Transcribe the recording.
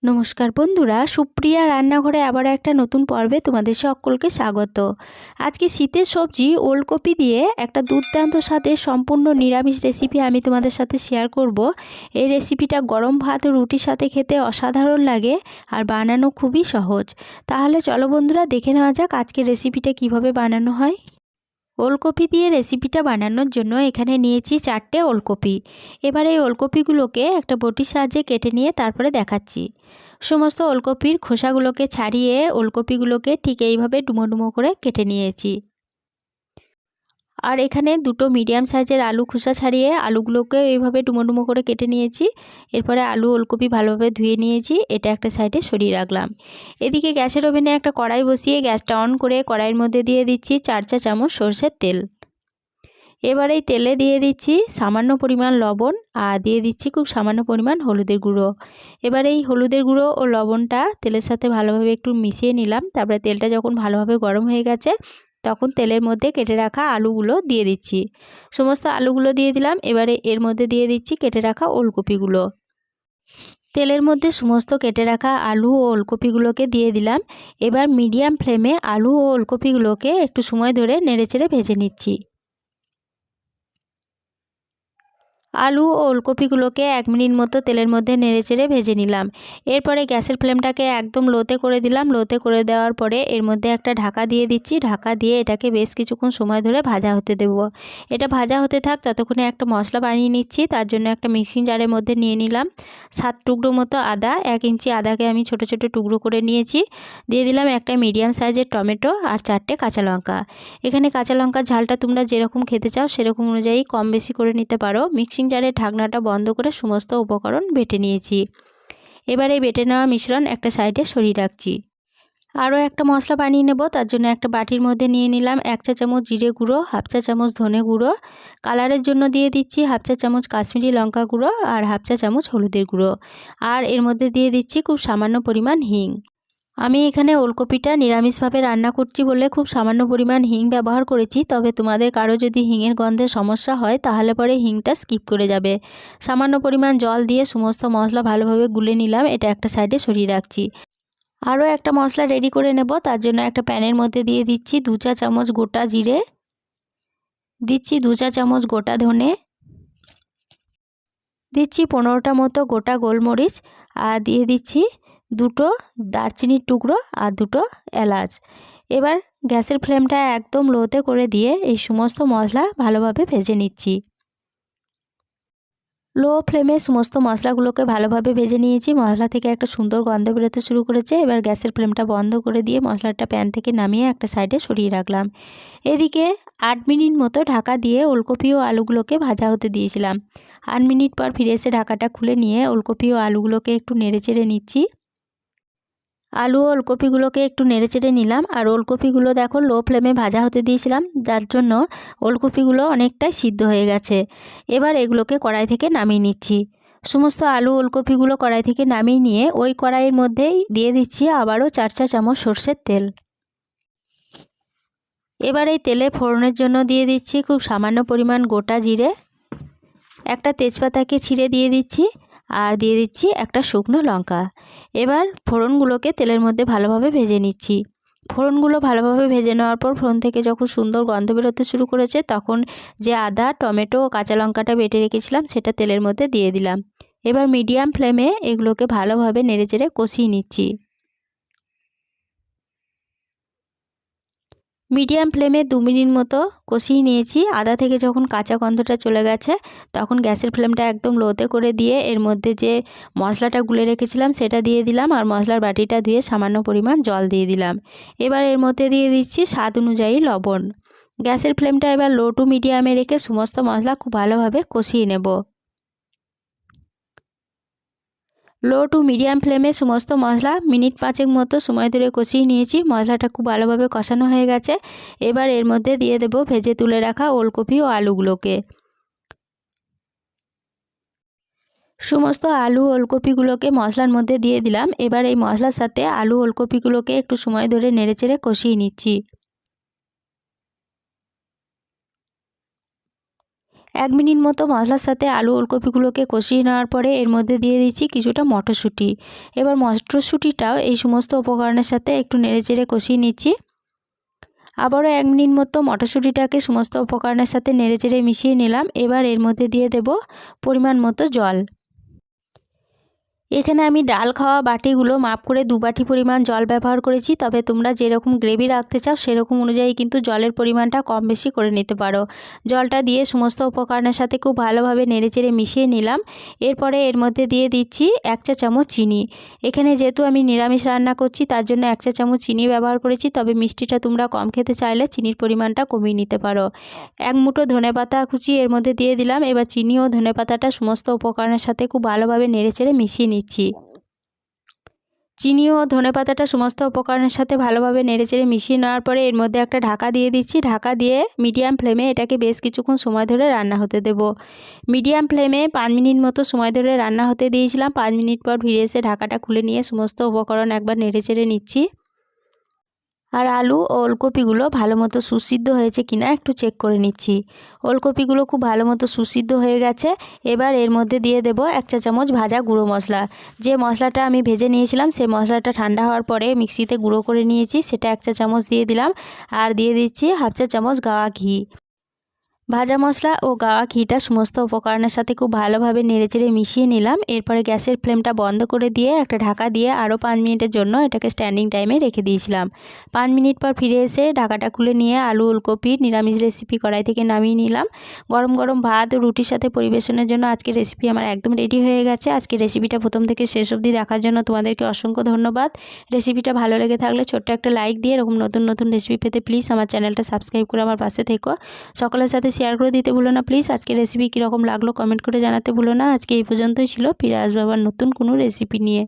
নমস্কার বন্ধুরা, সুপ্রিয়া রান্নাঘরে আবার একটা নতুন পর্বে তোমাদের সকলকে স্বাগত। আজকে শীতের সবজি ওলকপি দিয়ে একটা দুর্দান্ত স্বাদের সম্পূর্ণ নিরামিষ রেসিপি আমি তোমাদের সাথে শেয়ার করব। এই রেসিপিটা গরম ভাত ও রুটির সাথে খেতে অসাধারণ লাগে আর বানানো খুবই সহজ। তাহলে চলো বন্ধুরা, দেখে নেওয়া যাক আজকের রেসিপিটা কিভাবে বানানো হয়। ওলকপি দিয়ে রেসিপিটা বানানোর জন্য এখানে নিয়েছি 4টে ওলকপি। এবার এই ওলকপিগুলোকে একটা বটির সাহায্যে কেটে নিয়ে তারপরে দেখাচ্ছি। সমস্ত ওলকপির খোসাগুলোকে ছাড়িয়ে ওলকপিগুলোকে ঠিক এইভাবে ডুমো ডুমো করে কেটে নিয়েছি। আর এখানে দুটো মিডিয়াম সাইজের আলু খোসা ছাড়িয়ে আলুগুলোকে এইভাবে ডুমো ডুমো করে কেটে নিয়েছি। এরপরে আলু ওলকপি ভালোভাবে ধুয়ে নিয়েছি, এটা একটা সাইডে সরিয়ে রাখলাম। এদিকে গ্যাসের ওভেনে একটা কড়াই বসিয়ে গ্যাসটা অন করে কড়াইয়ের মধ্যে দিয়ে দিচ্ছি 4 চা চামচ সরষের তেল। এবার এই তেলে দিয়ে দিচ্ছি সামান্য পরিমাণ লবণ আর দিয়ে দিচ্ছি খুব সামান্য পরিমাণ হলুদের গুঁড়ো। এবার এই হলুদের গুঁড়ো ও লবণটা তেলের সাথে ভালোভাবে একটু মিশিয়ে নিলাম। তারপরে তেলটা যখন ভালোভাবে গরম হয়ে গেছে তখন তেলের মধ্যে কেটে রাখা আলুগুলো দিয়ে দিচ্ছি। সমস্ত আলুগুলো দিয়ে দিলাম। এবারে এর মধ্যে দিয়ে দিচ্ছি কেটে রাখা ওলকপিগুলো। তেলের মধ্যে সমস্ত কেটে রাখা আলু ও ওলকপিগুলোকে দিয়ে দিলাম। এবার মিডিয়াম ফ্লেমে আলু ও ওলকপিগুলোকে একটু সময় ধরে নেড়েচেড়ে ভেজে নিচ্ছি। আলু ও ওলকপিগুলোকে 1 মিনিট মতো তেলের মধ্যে নেড়েচেড়ে ভেজে নিলাম। এরপরে গ্যাসের ফ্লেমটাকে একদম লোতে করে দিলাম। লোতে করে দেওয়ার পরে এর মধ্যে একটা ঢাকা দিয়ে দিচ্ছি। ঢাকা দিয়ে এটাকে বেশ কিছুক্ষণ সময় ধরে ভাজা হতে দেব। এটা ভাজা হতে থাক, ততক্ষণে একটা মশলা বানিয়ে নিচ্ছি। তার জন্য একটা মিক্সিং জারের মধ্যে নিয়ে নিলাম 7 টুকরো মতো আদা। 1 ইঞ্চি আদাকে আমি ছোট ছোট টুকরো করে নিয়েছি। দিয়ে দিলাম একটা মিডিয়াম সাইজের টমেটো আর 4টে কাঁচা লঙ্কা। এখানে কাঁচা লঙ্কার ঝালটা তোমরা যেরকম খেতে চাও সেরকম অনুযায়ী কম বেশি করে নিতে পারো। মিক্সিং জারের ঢাকনাটা বন্ধ করে সমস্ত উপকরণ বেটে নিয়েছি। এবার এই বেটে নেওয়া মিশ্রণ একটা সাইডে সরিয়ে রাখছি। আরও একটা মশলা বানিয়ে নেব। তার জন্য একটা বাটির মধ্যে নিয়ে নিলাম 1 চা চামচ জিরে গুঁড়ো, 1/2 চা চামচ ধনে গুঁড়ো, কালারের জন্য দিয়ে দিচ্ছি 1/2 চা চামচ কাশ্মীরি লঙ্কা গুঁড়ো আর 1/2 চা চামচ হলুদের গুঁড়ো। আর এর মধ্যে দিয়ে দিচ্ছি খুব সামান্য পরিমাণ হিং। আমি এখানে ওলকপিটা নিরামিষভাবে রান্না করছি বলে খুব সামান্য পরিমাণ হিং ব্যবহার করেছি। তবে তোমাদের কারো যদি হিঙের গন্ধে সমস্যা হয় তাহলে পরে হিংটা স্কিপ করে যাবে। সামান্য পরিমাণ জল দিয়ে সমস্ত মশলা ভালোভাবে গুলে নিলাম। এটা একটা সাইডে সরিয়ে রাখছি। আরও একটা মশলা রেডি করে নেব। তার জন্য একটা প্যানের মধ্যে দিয়ে দিচ্ছি 2 চা চামচ গোটা জিরে, দিচ্ছি 2 চা চামচ গোটা ধনে, দিচ্ছি 15টা মতো গোটা গোলমরিচ আর দিয়ে দিচ্ছি 2টো দারচিনির টুকরো আর 2টো এলাচ। এবার গ্যাসের ফ্লেমটা একদম লোতে করে দিয়ে এই সমস্ত মশলা ভালোভাবে ভেজে নিচ্ছি। লো ফ্লেমে সমস্ত মশলাগুলোকে ভালোভাবে ভেজে নিয়েছি। মশলা থেকে একটা সুন্দর গন্ধ বেরোতে শুরু করেছে। এবার গ্যাসের ফ্লেমটা বন্ধ করে দিয়ে মশলাটা প্যান থেকে নামিয়ে একটা সাইডে সরিয়ে রাখলাম। এদিকে 8 মিনিট মতো ঢাকা দিয়ে ওলকপি ও আলুগুলোকে ভাজা হতে দিয়েছিলাম। 8 মিনিট পর ফিরে এসে ঢাকাটা খুলে নিয়ে ওলকপি ও আলুগুলোকে একটু নেড়েচেড়ে নিচ্ছি। আলু ও ওলকপিগুলোকে একটু নেড়েচেড়ে নিলাম। আর ওলকপিগুলো দেখো লো ফ্লেমে ভাজা হতে দিয়েছিলাম, যার জন্য ওলকপিগুলো অনেকটাই সিদ্ধ হয়ে গেছে। এবার এগুলোকে কড়াই থেকে নামিয়ে নিচ্ছি। সমস্ত আলু ওলকপিগুলো কড়াই থেকে নামিয়ে নিয়ে ওই কড়াইয়ের মধ্যেই দিয়ে দিচ্ছি আবারও 4 চা চামচ সরষের তেল। এবার এই তেলে ফোড়নের জন্য দিয়ে দিচ্ছি খুব সামান্য পরিমাণ গোটা জিরে, একটা তেজপাতাকে ছিঁড়ে দিয়ে দিচ্ছি আর দিয়ে দিচ্ছি একটা শুকনো লঙ্কা। এবার ফোড়নগুলোকে তেলের মধ্যে ভালোভাবে ভেজে নিচ্ছি। ফোড়নগুলো ভালোভাবে ভেজে নেওয়ার পর ফোড়ন থেকে যখন সুন্দর গন্ধ বেরোতে শুরু করেছে তখন যে আদা, টমেটো ও কাঁচা লঙ্কাটা বেটে রেখেছিলাম সেটা তেলের মধ্যে দিয়ে দিলাম। এবার মিডিয়াম ফ্লেমে এগুলোকে ভালোভাবে নেড়েচেড়ে কষিয়ে নিচ্ছি। মিডিয়াম ফ্লেমে 2 মিনিট মতো কষিয়ে নিয়েছি। আদা থেকে যখন কাঁচা গন্ধটা চলে গেছে তখন গ্যাসের ফ্লেমটা একদম লোতে করে দিয়ে এর মধ্যে যে মশলাটা গুলে রেখেছিলাম সেটা দিয়ে দিলাম আর মশলার বাটিটা ধুয়ে সামান্য পরিমাণ জল দিয়ে দিলাম। এবার এর মধ্যে দিয়ে দিচ্ছি স্বাদ অনুযায়ী লবণ। গ্যাসের ফ্লেমটা এবার লো টু মিডিয়ামে রেখে সমস্ত মশলা খুব ভালোভাবে কষিয়ে নেব। লো টু মিডিয়াম ফ্লেমে সমস্ত মশলা মিনিট 5 মতো সময় ধরে কষিয়ে নিয়েছি। মশলাটা খুব ভালোভাবে কষানো হয়ে গেছে। এবার এর মধ্যে দিয়ে দেব ভেজে তুলে রাখা ওলকপি ও আলুগুলোকে। সমস্ত আলু ওলকপিগুলোকে মশলার মধ্যে দিয়ে দিলাম। এবার এই মশলার সাথে আলু ওলকপিগুলোকে একটু সময় ধরে নেড়েচেড়ে কষিয়ে নিচ্ছি। 1 মিনিট মতো মশলার সাথে আলু ওলকপিগুলোকে কষিয়ে নেওয়ার পরে এর মধ্যে দিয়ে দিচ্ছি কিছুটা মটরশুঁটি। এবার মটরশুঁটিটাও এই সমস্ত উপকরণের সাথে একটু নেড়েচেড়ে কষিয়ে নিচ্ছি। আবারও 1 মিনিট মতো মটরশুঁটিটাকে সমস্ত উপকরণের সাথে নেড়েচেড়ে মিশিয়ে নিলাম। এবার এর মধ্যে দিয়ে দেব পরিমাণ মতো জল। এখানে আমি ডাল খাওয়া বাটিগুলো মাপ করে 2 বাটি পরিমাণ জল ব্যবহার করেছি। তবে তোমরা যেরকম গ্রেভি রাখতে চাও সেরকম অনুযায়ী কিন্তু জলের পরিমাণটা কম বেশি করে নিতে পারো। জলটা দিয়ে সমস্ত উপকরণের সাথে খুব ভালোভাবে নেড়েচেড়ে মিশিয়ে নিলাম। এরপরে এর মধ্যে দিয়ে দিচ্ছি 1 চা চামচ চিনি। এখানে যেহেতু আমি নিরামিষ রান্না করছি তার জন্য 1 চা চামচ চিনি ব্যবহার করেছি। তবে মিষ্টিটা তোমরা কম খেতে চাইলে চিনির পরিমাণটা কমিয়ে নিতে পারো। 1 মুঠো ধনেপাতা কুচি এর মধ্যে দিয়ে দিলাম। এবার চিনি ও ধনেপাতাটা সমস্ত উপকরণের সাথে খুব ভালোভাবে নেড়েচেড়ে মিশিয়ে নিচ্ছি। চিনি ও ধনেপাতাটা সমস্ত উপকরণের সাথে ভালোভাবে নেড়েচেড়ে মিশিয়ে নেওয়ার পরে এর মধ্যে একটা ঢাকা দিয়ে দিচ্ছি। ঢাকা দিয়ে মিডিয়াম ফ্লেমে এটাকে বেশ কিছুক্ষণ সময় ধরে রান্না হতে দেব। মিডিয়াম ফ্লেমে 5 মিনিট মতো সময় ধরে রান্না হতে দিয়েছিলাম। 5 মিনিট পর ফিরে এসে ঢাকাটা খুলে নিয়ে সমস্ত উপকরণ একবার নেড়েচেড়ে নিচ্ছি। আর আলু ও ওলকপিগুলো ভালো মতো সুসিদ্ধ হয়েছে কিনা একটু চেক করে নিচ্ছি। ওলকপিগুলো খুব ভালো মতো সুসিদ্ধ হয়ে গেছে। এবার এর মধ্যে দিয়ে দেব 1 চা চামচ ভাজা গুঁড়ো মশলা। যে মশলাটা আমি ভেজে নিয়েছিলাম সেই মশলাটা ঠান্ডা হওয়ার পরে মিক্সিতে গুঁড়ো করে নিয়েছি, সেটা 1 চা চামচ দিয়ে দিলাম। আর দিয়ে দিচ্ছি 1/2 চা চামচ গাওয়া ঘি। ভাজা মশলা ও গাওয়া ঘিটা সমস্ত উপকরণের সাথে খুব ভালোভাবে নেড়েচেড়ে মিশিয়ে নিলাম। এরপরে গ্যাসের ফ্লেমটা বন্ধ করে দিয়ে একটা ঢাকা দিয়ে আরও 5 মিনিটের জন্য এটাকে স্ট্যান্ডিং টাইমে রেখে দিয়েছিলাম। 5 মিনিট পর ফিরে এসে ঢাকাটা খুলে নিয়ে আলু ওলকপি নিরামিষ রেসিপি কড়াই থেকে নামিয়ে নিলাম। গরম গরম ভাত ও রুটির সাথে পরিবেশনের জন্য আজকের রেসিপি আমার একদম রেডি হয়ে গেছে। আজকের রেসিপিটা প্রথম থেকে শেষ অবধি দেখার জন্য তোমাদেরকে অসংখ্য ধন্যবাদ। রেসিপিটা ভালো লেগে থাকলে ছোট্ট একটা লাইক দিয়ে এরকম নতুন নতুন রেসিপি পেতে প্লিজ আমার চ্যানেলটা সাবস্ক্রাইব করে আমার পাশে থেকো। সকলের সাথে শেয়ার করে দিতে ভুলো না প্লিজ। আজকের রেসিপি কীরকম লাগলো কমেন্ট করে জানাতে ভুলো না। আজকে এই পর্যন্তই ছিল, ফিরে আসবো আবার নতুন কোনো রেসিপি নিয়ে।